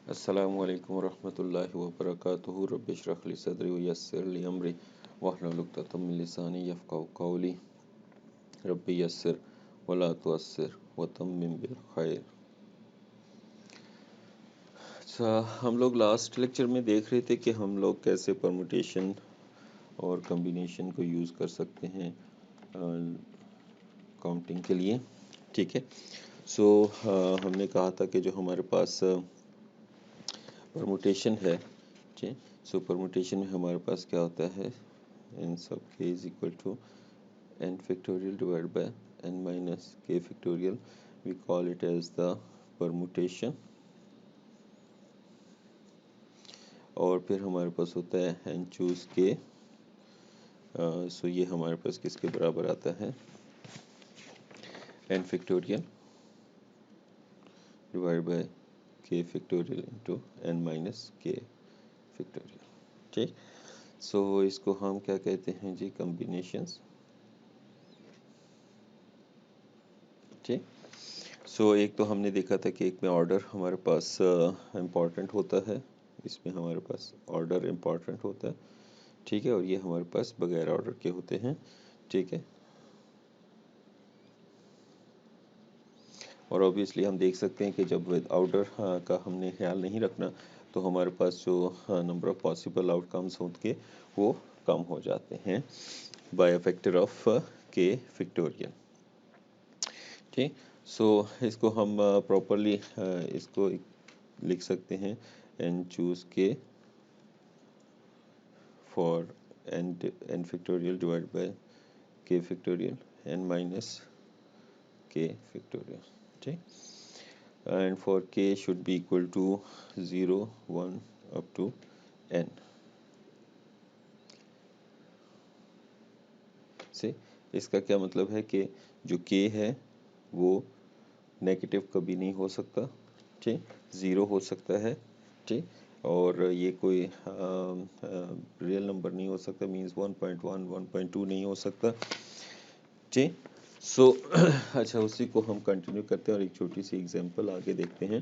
अस्सलामुअलैकुम वरहमतुल्लाहि वबरकातुहू रब्बि इश्रह ली सदरी वयस्सिर ली अमरी वहलुल उक़दतम मिन लिसानी यफ़क़हू क़ौली रब्बि यस्सिर वला तुअस्सिर वतम्मिम बिल खैर। हम लोग लास्ट लेक्चर में देख रहे थे कि हम लोग कैसे परमुटेशन और कम्बिनेशन को यूज़ कर सकते हैं काउंटिंग के लिए। ठीक है, हमने कहा था कि जो हमारे पास परमुटेशन है, ठीक, परमुटेशन में हमारे पास क्या होता है, n sub k is equal to n factorial divide by n minus k factorial, we call it as the permutation. और फिर हमारे पास होता है n चूज k, ये हमारे पास किसके बराबर आता है, n factorial divide by k factorial into n minus k factorial. ठीक, इसको हम क्या कहते हैं जी, कम्बिनेशंस। ठीक, एक तो हमने देखा था कि एक में ऑर्डर हमारे पास इम्पॉर्टेंट होता है, इसमें हमारे पास ऑर्डर इम्पॉर्टेंट होता है। ठीक है, और ये हमारे पास बगैर ऑर्डर के होते हैं। ठीक है, और ऑब्वियसली हम देख सकते हैं कि जब विद ऑर्डर का हमने ख्याल नहीं रखना तो हमारे पास जो नंबर ऑफ पॉसिबल आउटकम्स होंगे वो कम हो जाते हैं by a factor of k factorial. ठीक, इसको हम प्रॉपरली इसको लिख सकते हैं n choose k for n factorial divide by k factorial n minus k factorial. ठीक, and for k should be equal to 0, 1 up to n से। इसका क्या मतलब है कि जो k है वो नेगेटिव कभी नहीं हो सकता। ठीक, ज़ीरो हो सकता है। ठीक, और ये कोई रियल नंबर नहीं हो सकता, मीन्स 1.1 1.2 नहीं हो सकता। ठीक, अच्छा, उसी को हम कंटिन्यू करते हैं और एक छोटी सी एग्जांपल आगे देखते हैं।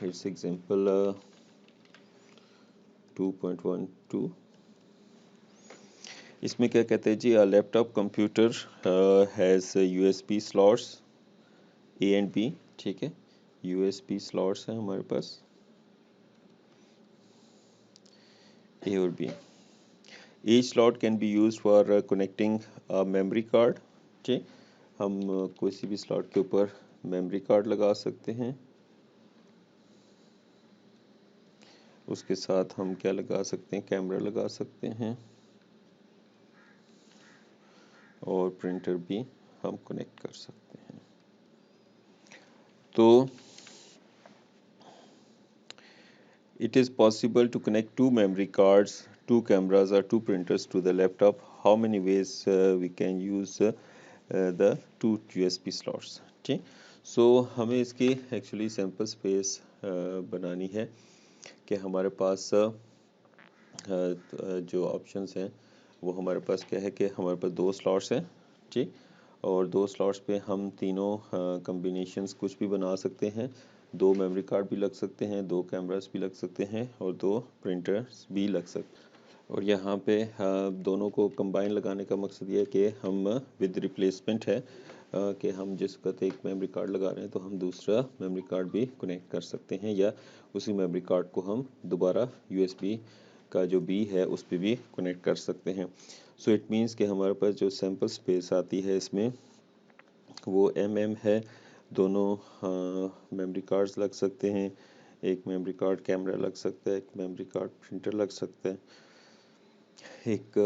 It's example 2.12। इसमें क्या कहते हैं जी, laptop computer has USB slots A and B। ठीक है, USB स्लॉट्स हैं हमारे पास A और B। Each slot can be used for connecting a memory card। ठीक, हम कोई भी स्लॉट के ऊपर मेमोरी कार्ड लगा सकते हैं। उसके साथ हम क्या लगा सकते हैं, कैमरा लगा सकते हैं और प्रिंटर भी हम कनेक्ट कर सकते हैं। तो it is possible to connect two memory cards, two cameras or two printers to the laptop. How many ways we can use the two USB slots? ठीक, हमें इसकी एक्चुअली सैम्पल स्पेस बनानी है कि हमारे पास जो ऑप्शंस हैं वो हमारे पास क्या है कि हमारे पास दो स्लॉट्स हैं। ठीक, और दो स्लॉट्स पे हम तीनों कम्बिनेशंस कुछ भी बना सकते हैं। दो मेमोरी कार्ड भी लग सकते हैं, दो कैमरास भी लग सकते हैं और दो प्रिंटर्स भी लग सकते हैं। और यहाँ पे दोनों को कंबाइन लगाने का मकसद ये है कि हम विद रिप्लेसमेंट है कि हम जिस वक्त एक मेमोरी कार्ड लगा रहे हैं तो हम दूसरा मेमोरी कार्ड भी कनेक्ट कर सकते हैं, या उसी मेमोरी कार्ड को हम दोबारा USB का जो B है उस पर भी कनेक्ट कर सकते हैं। इट मीन्स कि हमारे पास जो सैम्पल स्पेस आती है इसमें वो mm है। दोनों मेमोरी कार्ड्स लग सकते हैं, एक मेमोरी कार्ड कैमरा लग सकता है, एक मेमोरी कार्ड प्रिंटर लग सकता है, एक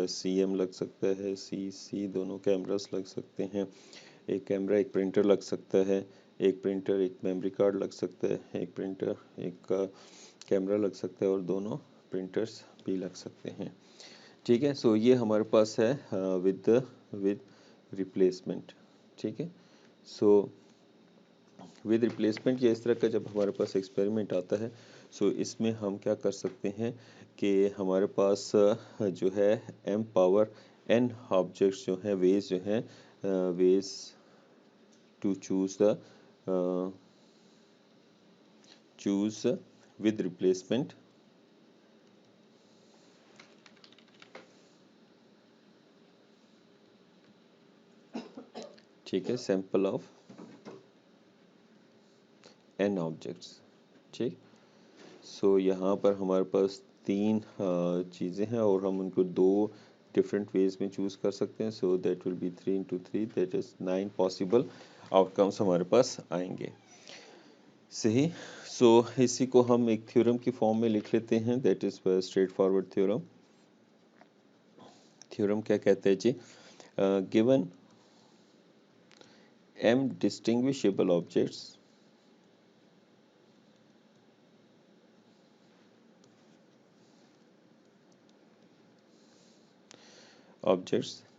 CM लग सकता है, CC दोनों कैमरास लग सकते हैं, एक कैमरा एक प्रिंटर लग सकता है, एक प्रिंटर एक मेमोरी कार्ड लग सकता है, एक प्रिंटर एक कैमरा लग सकता है और दोनों प्रिंटर्स भी लग सकते हैं। ठीक है, ये हमारे पास है विद रिप्लेसमेंट। ठीक है, विद रिप्लेसमेंट या इस तरह का जब हमारे पास एक्सपेरिमेंट आता है इसमें हम क्या कर सकते हैं कि हमारे पास जो है m पावर n ऑब्जेक्ट्स जो हैं, वेज जो हैं, ways to choose the choose with replacement, ठीक है, सैंपल ऑफ n ऑब्जेक्ट्स, ठीक। सो यहाँ पर हमारे पास तीन चीज़ें हैं और हम उनको दो डिफरेंट वेज में चूज़ कर सकते हैं। So that will be 3 into 3, that is 9 possible outcomes हमारे पास आएंगे, सही। सो इसी को हम एक थ्योरम की फॉर्म में लिख लेते हैं, that is straight forward theorem. Theorem क्या कहते हैं जी, given m distinguishable objects,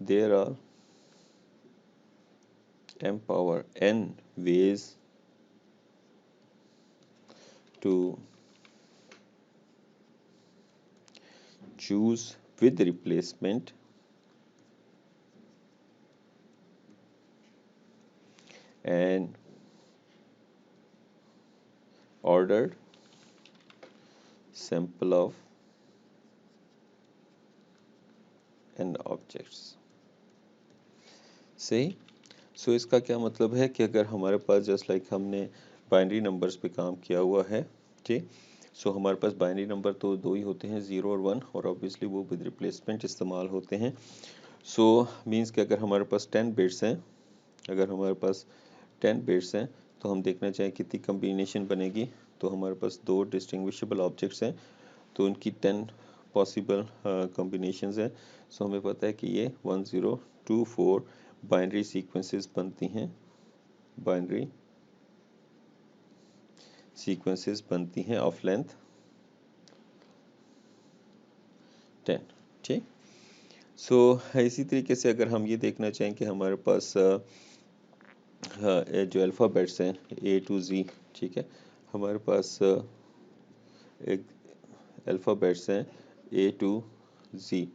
there are m power n ways to choose with replacement and ordered sample of n objects, सही। सो इसका क्या मतलब है कि अगर हमारे पास जस्ट लाइक हमने बाइनरी नंबर्स पे काम किया हुआ है, ठीक। सो हमारे पास बाइनरी नंबर तो दो ही होते हैं, 0 और 1, और ऑब्वियसली वो विद रिप्लेसमेंट इस्तेमाल होते हैं। सो मीन्स कि अगर हमारे पास 10 बिट्स हैं, अगर हमारे पास 10 बिट्स हैं तो हम देखना चाहें कितनी कम्बिनेशन बनेगी। तो हमारे पास दो डिस्टिंग्विशेबल ऑब्जेक्ट्स हैं तो उनकी 10 पॉसिबल कॉम्बिनेशंस हैं। सो हमें पता है कि ये 1024 बाइनरी सीक्वेंसेस बनती हैं, बाइनरी सीक्वेंसेस बनती हैं ऑफ लेंथ 10, ठीक। सो इसी तरीके से अगर हम ये देखना चाहें कि हमारे पास जो अल्फ़ाबेट्स हैं A to Z, ठीक है, हमारे पास एक अल्फ़ाबेट्स हैं A to Z,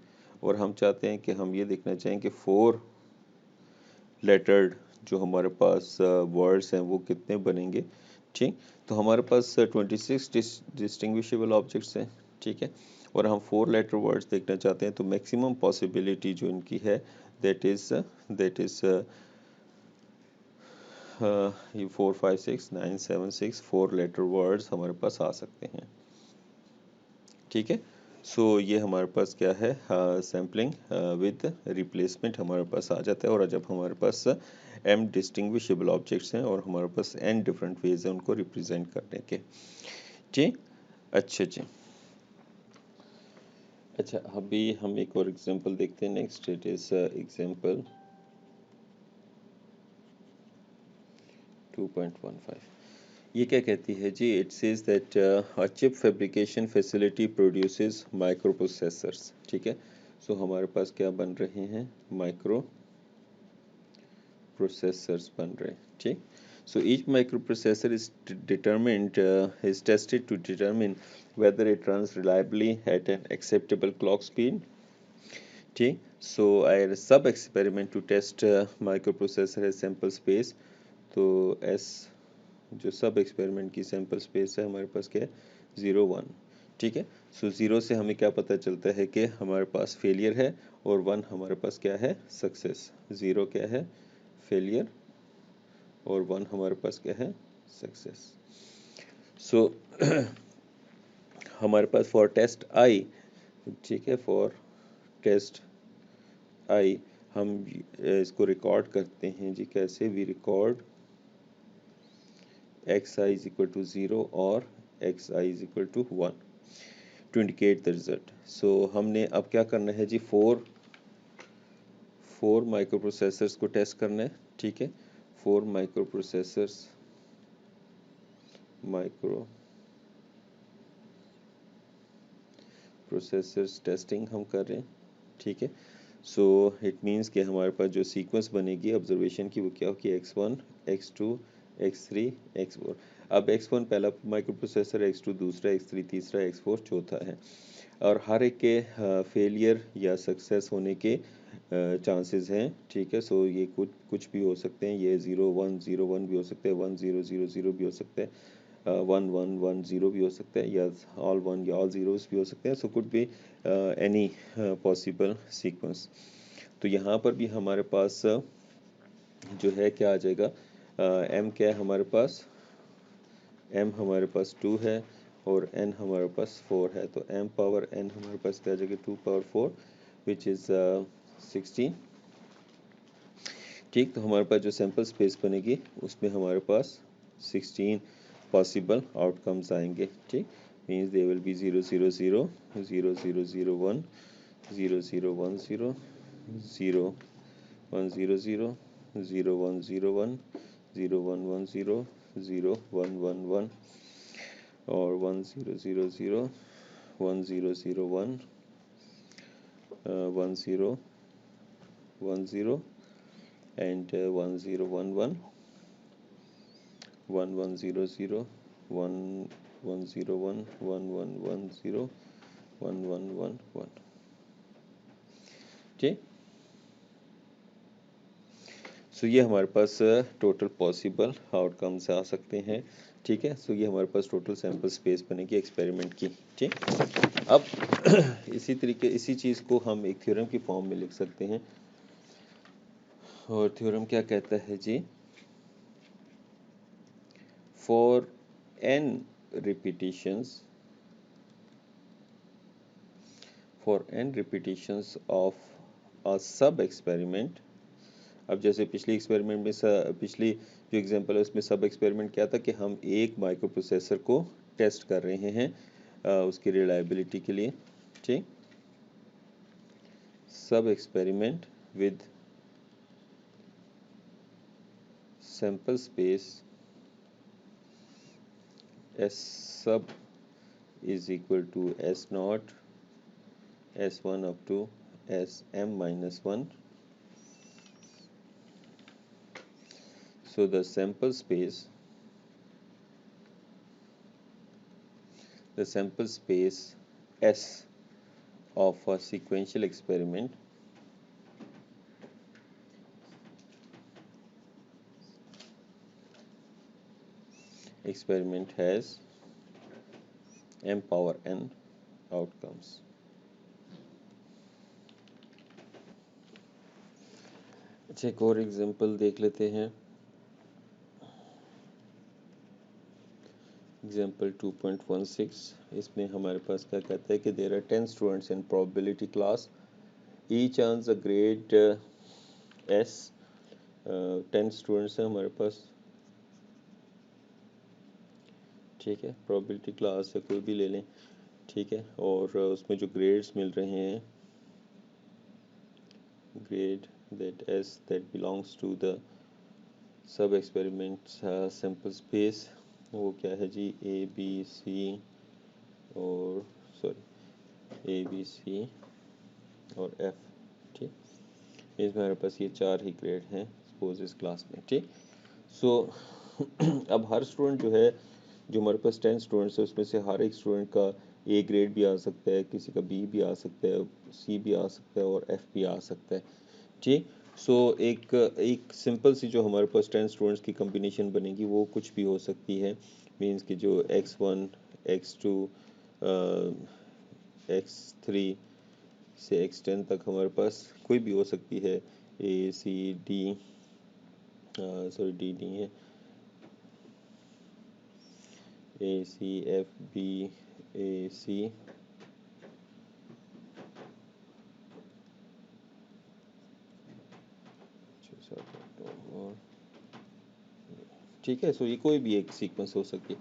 और हम चाहते हैं कि हम ये देखना चाहें कि 4 लेटर्ड जो हमारे पास वर्ड्स हैं वो कितने बनेंगे, ठीक। तो हमारे पास 26 डिस्टिंग्विशेबल ऑब्जेक्ट्स हैं, ठीक है, और हम 4 लेटर वर्ड्स देखना चाहते हैं। तो मैक्सिमम पॉसिबिलिटी जो इनकी है दैट इज़ ये 4 5 6 9 7 6 4 लेटर वर्ड्स हमारे पास आ सकते हैं, ठीक है। सो ये हमारे पास क्या है, सैम्पलिंग विद रिप्लेसमेंट हमारे पास आ जाता है। और जब हमारे पास m डिस्टिंग्विशेबल ऑब्जेक्ट्स हैं और हमारे पास n डिफरेंट वेज हैं उनको रिप्रेजेंट करने के, जी। अच्छा जी, अच्छा अभी हम एक और एग्जांपल देखते हैं। Next it is example 2.15। ये क्या कहती है जी, it says that a chip fabrication facility produces microprocessors, ठीक है। सो हमारे पास क्या बन रहे हैं, माइक्रो प्रोसेसर्स बन रहे हैं, ठीक। So each microprocessor is determined is tested to determine whether it runs reliably at an acceptable clock speed, ठीक। So I sub experiment to test microprocessor है सैम्पल स्पेस। तो S जो sub experiment की sample space है हमारे पास क्या है, 0 1, ठीक है। सो 0 से हमें क्या पता चलता है कि हमारे पास फेलियर है और 1 हमारे पास क्या है, सक्सेस। 0 क्या है, फेलियर, और 1 हमारे पास क्या है, सक्सेस। सो हमारे पास फॉर टेस्ट आई, ठीक है, फॉर टेस्ट आई हम इसको रिकॉर्ड करते हैं जी, कैसे, we record xi is equal to 0 और xi is equal to 1 to indicate the result। so हमने अब क्या करना है जी, 4 माइक्रो प्रोसेसर्स को टेस्ट करना है, ठीक है। 4 माइक्रो प्रोसेसर्स टेस्टिंग हम कर रहे हैं, ठीक है। सो इट मीन्स कि हमारे पास जो सीक्वेंस बनेगी ऑब्जर्वेशन की वो क्या होगी, x1 x2 x3 x4। अब x1 पहला माइक्रो प्रोसेसर, x2 दूसरा, x3 तीसरा, x4 चौथा है, और हर एक के फेलियर या सक्सेस होने के चांसेस हैं, ठीक है। सो ये कुछ भी हो सकते हैं, ये 0 1 0 1 भी हो सकते हैं, 1 0 0 0 भी हो सकते हैं, 1 1 1 0 भी हो सकता है, या ऑल 1 या ऑल ज़ीरोज़ भी हो सकते हैं. So could be any possible sequence. तो यहाँ पर भी हमारे पास जो है क्या आ जाएगा, एम क्या है हमारे पास, एम हमारे पास 2 है और एन हमारे पास 4 है. तो एम पावर एन हमारे पास क्या आ जाएगा, 2 पावर 4 विच इज़ 16. ठीक, तो हमारे पास जो सैम्पल स्पेस बनेगी उसमें हमारे पास 16 पॉसिबल आउटकम्स आएंगे. ठीक, मीन्स दे विल बी 0 0 0 0 0 0 1 0 0 1 0 0 1 0 0 0 1 0 1 0 1 1 0 0 1 1 1 और 1 0 0 0 1 0 0 1 1 0 1 0 and 1 0 1 1 1 1 0 0 1 1 0 1 1 1 1 0 1 1 1 1. ठीक, सो ये हमारे पास टोटल पॉसिबल आउटकम्स आ सकते हैं. ठीक है, सो ये हमारे पास टोटल सैम्पल स्पेस बनेगी एक्सपेरिमेंट की. ठीक, अब इसी चीज़ को हम एक थ्योरम की फॉर्म में लिख सकते हैं. और थ्योरम क्या कहता है जी, for n repetitions of a sub experiment. अब जैसे पिछली एक्सपेरिमेंट में पिछली जो एग्जांपल है उसमें सब एक्सपेरिमेंट क्या था कि हम एक माइक्रो प्रोसेसर को टेस्ट कर रहे हैं उसकी रिलायबिलिटी के लिए. ठीक, सब experiment with sample space S sub is equal to S0 S1 up to Sm minus 1. So the sample space S of a sequential experiment has m power n outcomes. अच्छा, एक और एग्जांपल देख लेते हैं. एग्जांपल 2.16. इसमें हमारे पास क्या कहता है कि there are 10 students in probability class, each earns a grade S. 10 students हैं हमारे पास. ठीक है, प्रोबेबिलिटी क्लास है, कोई भी ले लें. ठीक है, और उसमें जो ग्रेड्स मिल रहे हैं, grade that S that belongs to the सब एक्सपेरिमेंट्स सैम्पल स्पेस, वो क्या है जी, A B C और A B C और F. ठीक, इसमें हमारे पास ये 4 ही ग्रेड हैं सपोज इस क्लास में. ठीक, सो अब हर स्टूडेंट जो है, जो हमारे पास 10 स्टूडेंट्स है उसमें से हर एक स्टूडेंट का A ग्रेड भी आ सकता है, किसी का B भी आ सकता है, C भी आ सकता है और F भी आ सकता है. ठीक, सो एक सिंपल सी जो हमारे पास 10 स्टूडेंट्स की कम्बिनेशन बनेगी वो कुछ भी हो सकती है. मींस कि जो x1 x2 x3 से x10 तक हमारे पास कोई भी हो सकती है. A C D D नहीं है, A C F B A C ठीक है. सो ये कोई भी एक सीक्वेंस हो सकती है.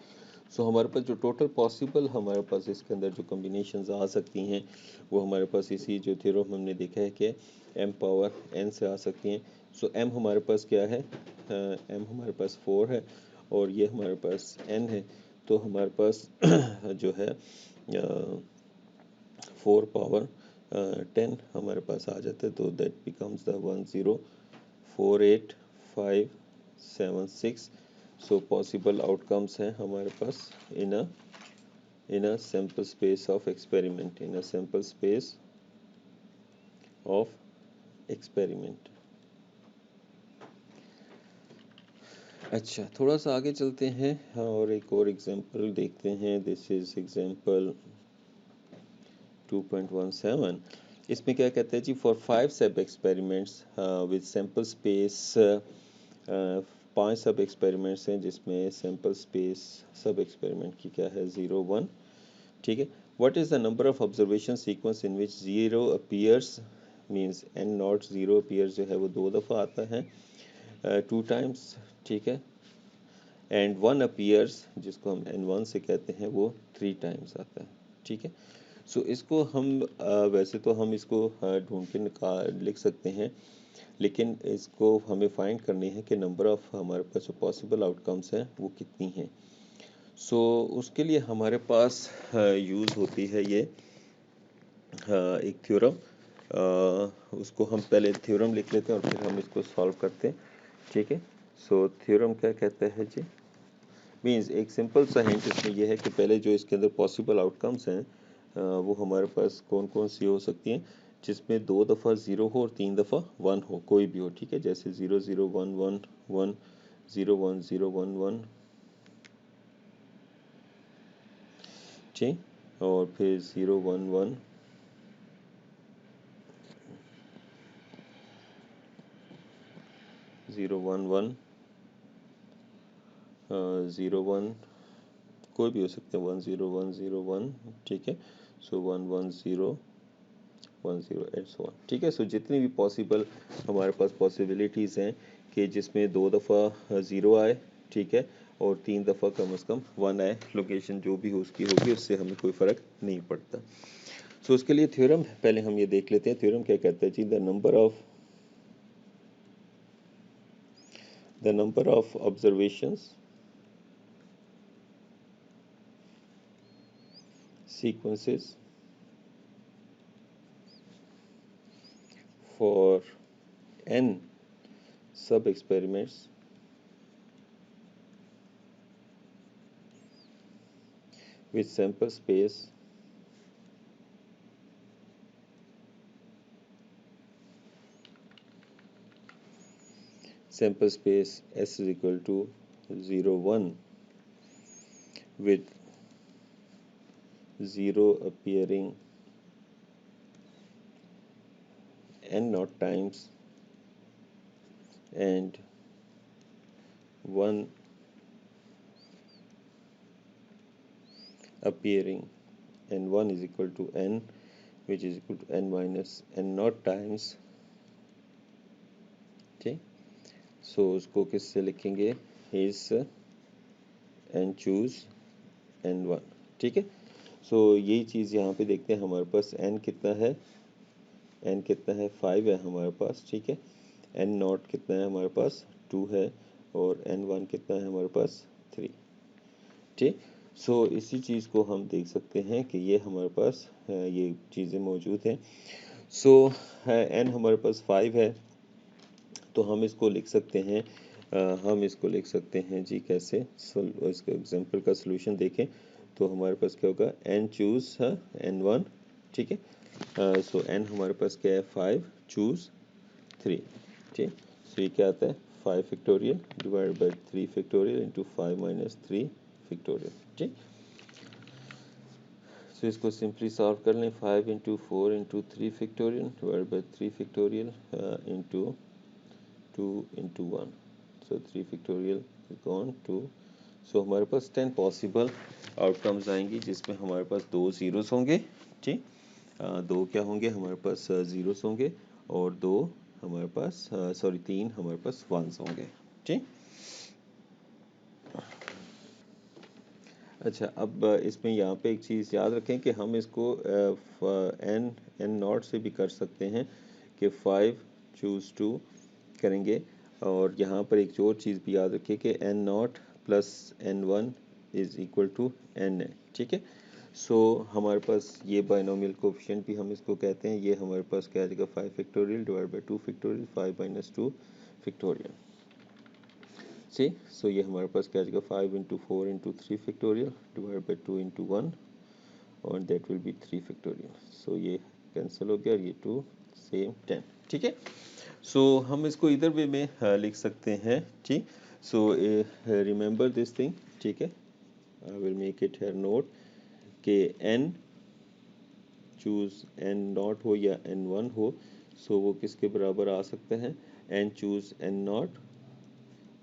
सो हमारे पास जो टोटल पॉसिबल हमारे पास इसके अंदर जो कम्बिनेशंस आ सकती हैं वो हमारे पास इसी जो थ्योरम हमने देखा है कि m पावर n से आ सकती हैं. सो m हमारे पास क्या है, m हमारे पास 4 है और ये हमारे पास n है. तो हमारे पास जो है 4 पावर 10 हमारे पास आ जाता है. तो that becomes the 1 0 4 8 5 7 6. So possible outcomes हैं हमारे पास इन a sample space of experiment, in a sample space of experiment. अच्छा, थोड़ा सा आगे चलते हैं और एक और एग्जांपल देखते हैं। This is example 2.17। इसमें क्या कहते हैं जी, फॉर 5 सब एक्सपेरिमेंट्स विद सैम्पल स्पेस, 5 सब एक्सपेरिमेंट्स हैं जिसमें सैम्पल स्पेस सब एक्सपेरिमेंट की क्या है 0 1, ठीक है। What is the number of observation sequence in which 0 appears, means n not 0 appears जो है वो 2 दफ़ा आता है, 2 टाइम्स, ठीक है। एंड 1 अपीयर्स जिसको हम n1 से कहते हैं वो 3 टाइम्स आता है, ठीक है। सो इसको हम वैसे तो हम इसको ढूंढ के निकाल लिख सकते हैं, लेकिन इसको हमें फाइंड करनी है कि नंबर ऑफ हमारे पास जो पॉसिबल आउटकम्स हैं वो कितनी हैं। सो उसके लिए हमारे पास यूज़ होती है ये एक थ्योरम। उसको हम पहले थ्योरम लिख लेते हैं और फिर हम इसको सॉल्व करते हैं, ठीक है। सो थ्योरम क्या कहता है जी, मीन्स एक सिंपल सा हिंट इसमें यह है कि पहले जो इसके अंदर पॉसिबल आउटकम्स हैं वो हमारे पास कौन कौन सी हो सकती हैं, जिसमें 2 दफ़ा 0 हो और 3 दफ़ा 1 हो, कोई भी हो, ठीक है। जैसे 0 0 1 1 1 0 1 0 1 1, ठीक। और फिर 0 1 1 0 1 1 0 1, कोई भी हो सकते हैं, 1 0 1 0 1, ठीक है। सो 1 1 0 1 0 एंड सो ऑन, ठीक है। सो जितनी भी पॉसिबल हमारे पास पॉसिबिलिटीज़ हैं कि जिसमें 2 दफ़ा 0 आए, ठीक है, और 3 दफ़ा कम से कम 1 आए, लोकेशन जो भी हो उसकी होगी, उससे हमें कोई फ़र्क नहीं पड़ता। सो उसके लिए थ्योरम पहले हम ये देख लेते हैं। थ्योरम क्या कहता है जी, the number of observations sequences for n sub experiments with sample space s is equal to 0 1 with 0 appearing n naught times and 1 appearing, and 1 is equal to n, which is equal to n minus n naught times, ठीक। सो उसको किससे लिखेंगे, इस N choose n1, ठीक है। सो यही चीज़ यहाँ पे देखते हैं, हमारे पास n कितना है, n कितना है 5 है हमारे पास, ठीक है। n नॉट कितना है हमारे पास 2 है, और n1 कितना है हमारे पास 3, ठीक। सो इसी चीज़ को हम देख सकते हैं कि ये हमारे पास ये चीज़ें मौजूद हैं। सो n हमारे पास 5 है, तो हम इसको लिख सकते हैं, हम इसको लिख सकते हैं जी कैसे, इसका एग्जांपल का सलूशन देखें तो हमारे पास क्या होगा, n चूज n1, ठीक है। सो n हमारे पास क्या है 5 चूज 3, ठीक। सो ये क्या आता है 5 factorial divide by 3 factorial into 5 minus 3 factorial, ठीक। सो इसको सिंपली सॉल्व कर लें, 5 into 4 into 3 factorial divide by 3 factorial into 2 into 1, so 3 factorial is gone 2। सो हमारे पास 10 पॉसिबल आउटकम्स आएंगी, जिसमें हमारे पास 2 ज़ीरोस होंगे, ठीक। 2 क्या होंगे हमारे पास ज़ीरोस होंगे, और 2 हमारे पास 3 हमारे पास वंस होंगे, ठीक। अच्छा, अब इसमें यहाँ पे एक चीज़ याद रखें कि हम इसको n नॉट से भी कर सकते हैं कि 5 चूज़ 2 करेंगे, और यहाँ पर एक और चीज़ भी याद रखिए कि n not plus n1 is equal to n है, ठीक है। सो हमारे पास ये बाइनोमियल कोफिशिएंट भी हम इसको कहते हैं, ये हमारे पास क्या आ जाएगा 5 factorial divide by 2 factorial 5 minus 2 factorial, ठीक। सो ये हमारे पास क्या आ जाएगा 5 into 4 into 3 factorial divide by 2 into 1, और दैट विल बी 3 फैक्टोरियल। सो ये कैंसिल हो गया और ये 2 सेम 10, ठीक है। सो हम इसको इधर वे में लिख सकते हैं, ठीक। सो रिमेंबर दिस थिंग, ठीक है, I will make it here note के n चूज n नॉट हो या n1 हो, सो वो किसके बराबर आ सकते हैं, n चूज n नॉट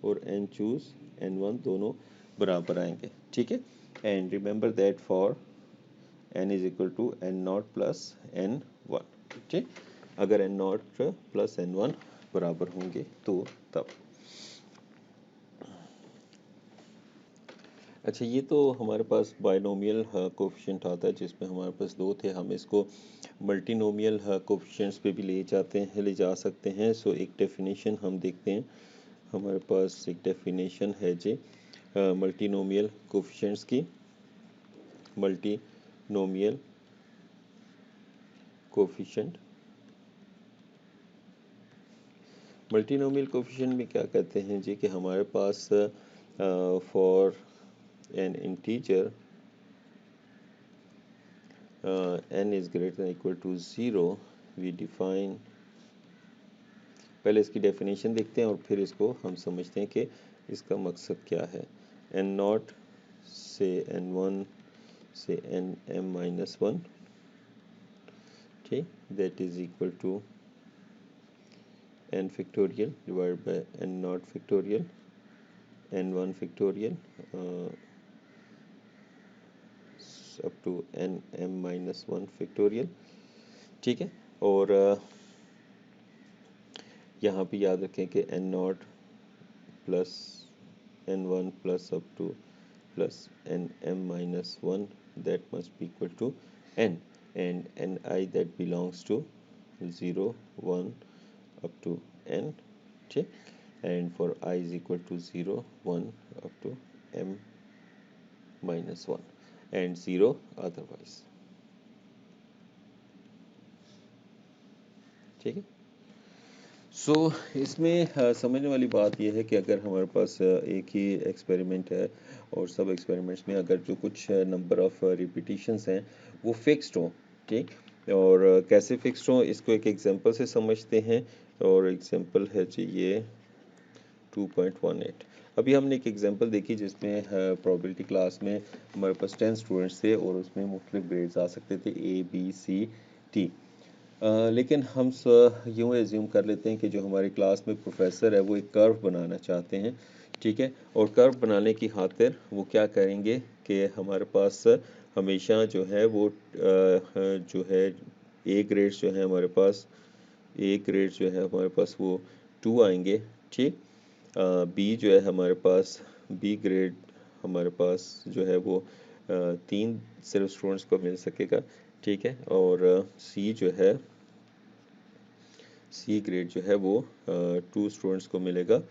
और n चूज n1 दोनों बराबर आएंगे, ठीक है। And remember that for n is equal to n not plus n1, ठीक। अगर n नॉट प्लस n1 बराबर होंगे तो तब। अच्छा, ये तो हमारे पास बाइनोमियल कोफिशिएंट आता है जिसमें हमारे पास दो थे, हम इसको मल्टीनोमियल कोफिशिएंट्स पे भी ले जा सकते हैं। सो एक डेफिनेशन हम देखते हैं, हमारे पास एक डेफिनेशन है जी मल्टीनोमियल कोफिशिएंट्स की। मल्टीनोमियल कोफिशिएंट, मल्टीनोमियल कोफिशिएंट में क्या कहते हैं जी कि हमारे पास for n integer n is greater than equal to 0 we define, पहले इसकी डेफिनेशन देखते हैं और फिर इसको हम समझते हैं कि इसका मकसद क्या है। n नॉट से n1 से nm माइनस 1, ठीक, that is equal to n factorial divide by n not factorial n1 factorial up to nm minus 1 factorial, ठीक है। और यहाँ पे याद रखें कि n not plus n1 plus up to plus nm minus 1 that must be equal to n, and ni that belongs to 0 1 up to n, ठीक, and for I is equal to 0 1 up to m minus 1 and 0 otherwise, ठीक है। सो इसमें समझने वाली बात यह है कि अगर हमारे पास एक ही एक्सपेरिमेंट है और सब एक्सपेरिमेंट्स में अगर जो कुछ नंबर ऑफ रिपीटिशंस हैं वो फिक्स्ड हो, ठीक, और कैसे फिक्स्ड हो इसको एक एग्जांपल से समझते हैं। और एग्जांपल है जी ये 2.18। अभी हमने एक एग्जांपल देखी जिसमें प्रोबेबिलिटी क्लास में हमारे पास 10 स्टूडेंट्स थे और उसमें मुख्तलिफ ग्रेड्स आ सकते थे A B C D। लेकिन हम यूँ एज्यूम कर लेते हैं कि जो हमारी क्लास में प्रोफेसर है वो एक कर्व बनाना चाहते हैं, ठीक है। और कर्व बनाने की खातिर वो क्या करेंगे कि हमारे पास हमेशा जो है वो जो है ए ग्रेड्स जो है हमारे पास, ए ग्रेड्स जो है हमारे पास वो 2 आएंगे, ठीक। बी जो है हमारे पास, बी ग्रेड हमारे पास जो है वो 3 सिर्फ स्टूडेंट्स को मिल सकेगा, ठीक है। और सी जो है, सी ग्रेड जो है वो 2 स्टूडेंट्स को मिलेगा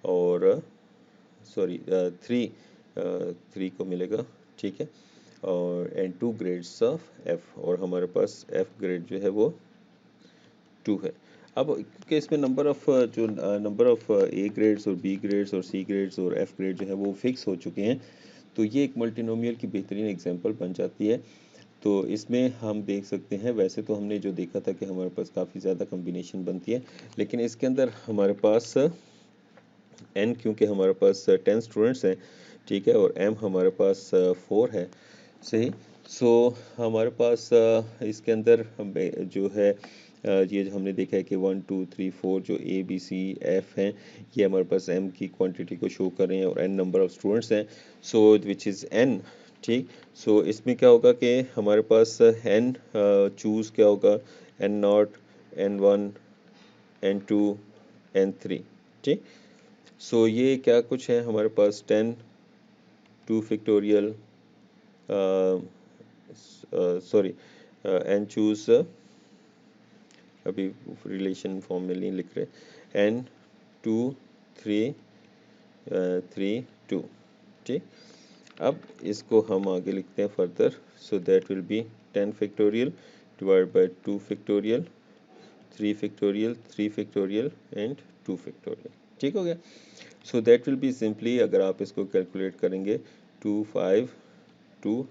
और सॉरी 3 को मिलेगा, ठीक है। और एंड 2 ग्रेड्स ऑफ एफ, और हमारे पास एफ ग्रेड जो है वो 2 है। अब क्योंकि इसमें नंबर ऑफ ए ग्रेड्स और बी ग्रेड्स और सी ग्रेड्स और एफ ग्रेड जो है वो फिक्स हो चुके हैं, तो ये एक मल्टीनोमियल की बेहतरीन एग्जांपल बन जाती है। तो इसमें हम देख सकते हैं, वैसे तो हमने जो देखा था कि हमारे पास काफ़ी ज़्यादा कम्बिनेशन बनती है, लेकिन इसके अंदर हमारे पास n, क्योंकि हमारे पास 10 स्टूडेंट्स हैं, ठीक है, और m हमारे पास 4 है, सही। सो हमारे पास इसके अंदर जो है ये जो हमने देखा है कि 1 2 3 4 जो A B C F हैं ये हमारे पास m की क्वांटिटी को शो कर रहे हैं और n नंबर ऑफ स्टूडेंट्स हैं, सो विच इज़ n, ठीक। सो इसमें क्या होगा कि हमारे पास n चूज़ क्या होगा, n not, n1, n2, n3, ठीक। सो ये क्या कुछ है हमारे पास 10 2 फैक्टोरियल सॉरी n चूज़, अभी रिलेशन फॉर्म में नहीं लिख रहे, n 2 3 3 2, ठीक। अब इसको हम आगे लिखते हैं further, so that will be 10 factorial divide bye 2 factorial 3 factorial 3 factorial and 2 factorial, ठीक हो गया। So that will be simply, अगर आप इसको कैलकुलेट करेंगे 2 5 2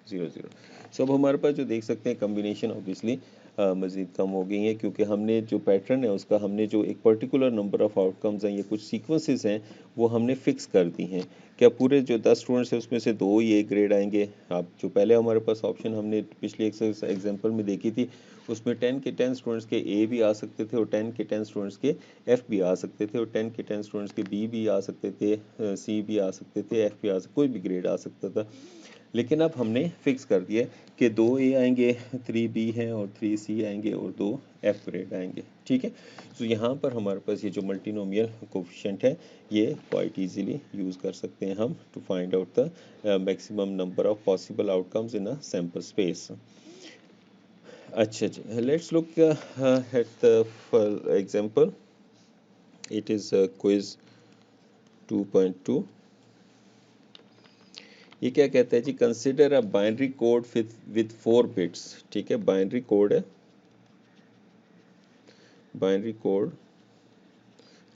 0 0। सो अब हमारे पास जो देख सकते हैं कम्बिनेशन ऑब्वियसली मज़ीद कम हो गई हैं, क्योंकि हमने जो पैटर्न है उसका हमने जो एक पर्टिकुलर नंबर ऑफ़ आउटकम्स हैं या कुछ सीक्वेंसेस हैं वो हमने फ़िक्स कर दी हैं। क्या पूरे जो 10 स्टूडेंट्स हैं उसमें से 2 ही ए ग्रेड आएंगे? आप जो पहले हमारे पास ऑप्शन हमने पिछले एग्जांपल में देखी थी उसमें 10 के 10 स्टूडेंट्स के ए भी आ सकते थे और 10 के 10 स्टूडेंट्स के एफ भी आ सकते थे और 10 के 10 स्टूडेंट्स के बी भी आ सकते थे, सी भी आ सकते थे, एफ भी आ सकते, कोई भी ग्रेड आ सकता था। लेकिन अब हमने फिक्स कर दिया कि 2 ए आएंगे, 3 बी हैं और 3 सी आएंगे और 2 एफ ग्रेड आएंगे। ठीक है, तो यहाँ पर हमारे पास ये जो मल्टीनोमियल कोफिशिएंट है ये क्वाइट इजीली यूज़ कर सकते हैं हम to find out the maximum number of possible outcomes in a sample space. अच्छा जी, let's look at the example. It is quiz 2.2। ये क्या कहता है जी, consider a binary code with 4 bits. ठीक है, बाइनरी कोड है, बाइनरी कोड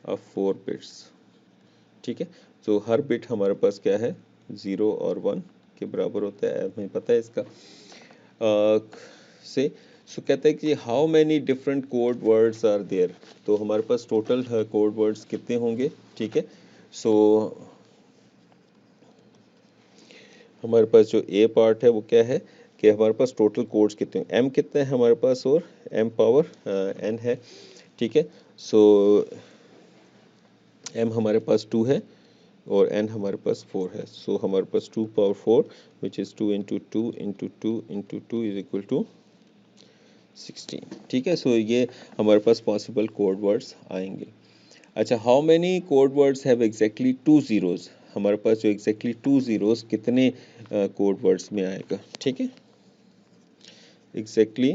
ऑफ 4 बिट्स। ठीक है, तो हर बिट हमारे पास क्या है, 0 और 1 के बराबर होता है, हमें पता है इसका। से सो कहता है कि how many different code words are there. तो हमारे पास टोटल कोड वर्ड्स कितने होंगे। ठीक है, सो हमारे पास जो ए पार्ट है वो क्या है कि हमारे पास टोटल कोड्स कितने हैं, एम कितने हैं हमारे पास और एम पावर एन है। ठीक है, सो एम हमारे पास 2 है और एन हमारे पास 4 है। सो हमारे पास 2 power 4 which is 2 into 2 into 2 into 2 is equal to 16। ठीक है, सो ये हमारे पास पॉसिबल कोड वर्ड्स आएंगे। अच्छा, how many code words have exactly 2 zeros. हमारे पास जो एग्जैक्टली 2 ज़ीरोज़ कितने कोड वर्ड्स में आएगा। ठीक है, एग्जैक्टली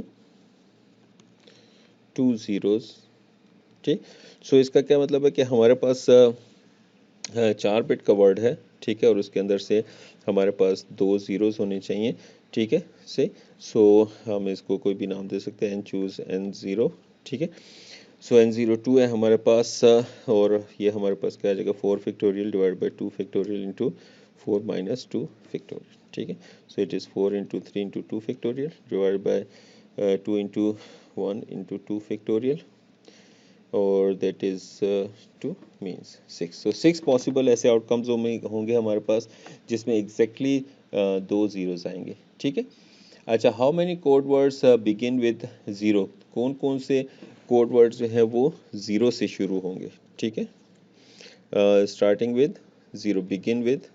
2 ज़ीरोज़। ठीक, सो इसका क्या मतलब है कि हमारे पास 4 बिट का वर्ड है। ठीक है, और उसके अंदर से हमारे पास 2 ज़ीरोज़ होने चाहिए। ठीक है, से सो हम इसको कोई भी नाम दे सकते हैं, एन चूज़ एन ज़ीरो। ठीक है, सो n02 है हमारे पास और ये हमारे पास क्या आ जाएगा, 4 factorial divide by 2 factorial into 4 minus 2 factorial. ठीक है, so it is 4 into 3 into 2 factorial divide by 2 into 1 into 2 factorial और that is 2 means 6। So 6 possible ऐसे आउटकम्स होंगे हमारे पास जिसमें एग्जैक्टली 2 ज़ीरोज़ आएंगे। ठीक है, अच्छा, how many code words begin with 0। कौन कौन से कोड वर्ड्स जो है वो 0 से शुरू होंगे। ठीक है, starting with 0, begin with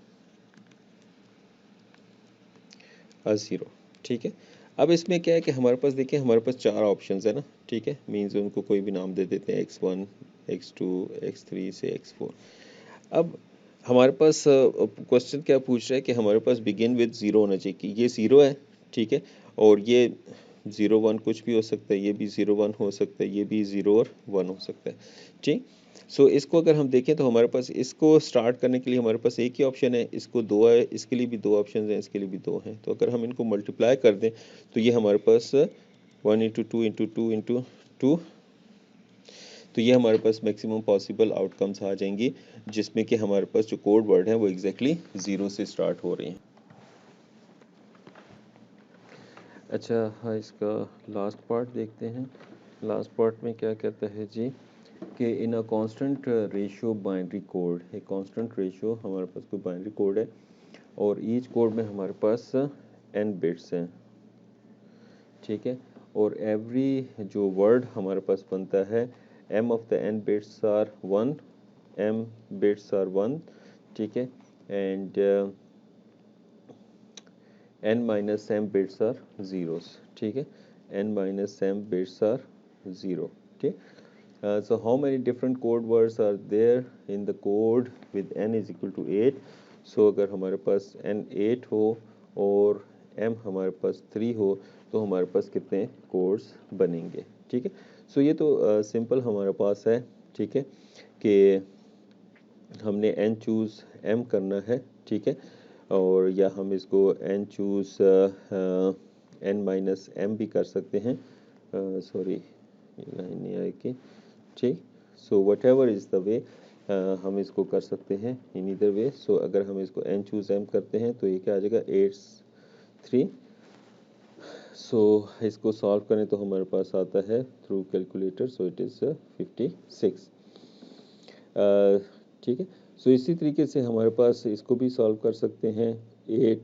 a 0। ठीक है, अब इसमें क्या है कि हमारे पास देखिए हमारे पास 4 ऑप्शंस है ना। ठीक है, मीन्स उनको कोई भी नाम दे देते हैं, x1 x2 x3 से x4। अब हमारे पास क्वेश्चन क्या पूछ रहा है कि हमारे पास बिगिन विद 0 होना चाहिए, कि ये 0 है। ठीक है, और ये 0 1 कुछ भी हो सकता है, ये भी 0 1 हो सकता है, ये भी 0 और 1 हो सकता है। ठीक, सो इसको अगर हम देखें तो हमारे पास इसको स्टार्ट करने के लिए हमारे पास एक ही ऑप्शन है, इसको 2 है, इसके लिए भी 2 ऑप्शन हैं, इसके लिए भी 2 हैं। तो अगर हम इनको मल्टीप्लाई कर दें तो ये हमारे पास 1 इंटू 2 इंटू 2 इंटू 2, तो ये हमारे पास मैक्सिमम पॉसिबल आउटकम्स आ जाएंगी जिसमें कि हमारे पास जो कोड वर्ड है वो एग्जैक्टली 0 से स्टार्ट हो रही हैं। अच्छा, हाँ, इसका लास्ट पार्ट देखते हैं। लास्ट पार्ट में क्या कहता है जी कि in a constant ratio binary code, एक कांस्टेंट रेशियो हमारे पास कोई बाइनरी कोड है और ईच कोड में हमारे पास n बिट्स हैं। ठीक है, और एवरी जो वर्ड हमारे पास बनता है, m of the n bits are 1, m bits are 1। ठीक है, and n minus m bits are zeros. ठीक है, n minus m bits are 0। ठीक, so how many different code words are there in the code with n is equal to 8। so अगर हमारे पास n 8 हो और m हमारे पास 3 हो तो हमारे पास कितने कोड्स बनेंगे। ठीक है, सो ये तो सिंपल हमारे पास है। ठीक है, कि हमने n चूज़ m करना है। ठीक है, और या हम इसको n choose n minus m भी कर सकते हैं। सॉरी, लाइन नहीं आएगी। ठीक, so what ever is the way हम इसको कर सकते हैं इन ईदर वे। सो अगर हम इसको n चूज़ m करते हैं तो ये क्या आ जाएगा, 8 3 सो इसको सॉल्व करें तो हमारे पास आता है through calculator, so it is 56। ठीक है। सो इसी तरीके से हमारे पास इसको भी सॉल्व कर सकते हैं। 8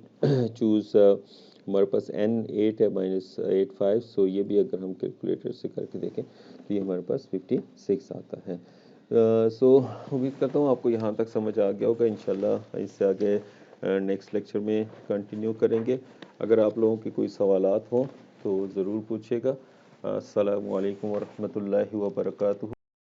चूज़ हमारे पास n 8 है -8 5, सो ये भी अगर हम कैलकुलेटर से करके देखें तो ये हमारे पास 56 आता है। सो उम्मीद करता हूँ आपको यहाँ तक समझ आ गया होगा। इंशाल्लाह इससे आगे नेक्स्ट लेक्चर में कंटिन्यू करेंगे। अगर आप लोगों के कोई सवालात हों तो ज़रूर पूछिएगा। अस्सलामु अलैकुम वरहमतुल्लाहि वबरकातुहू।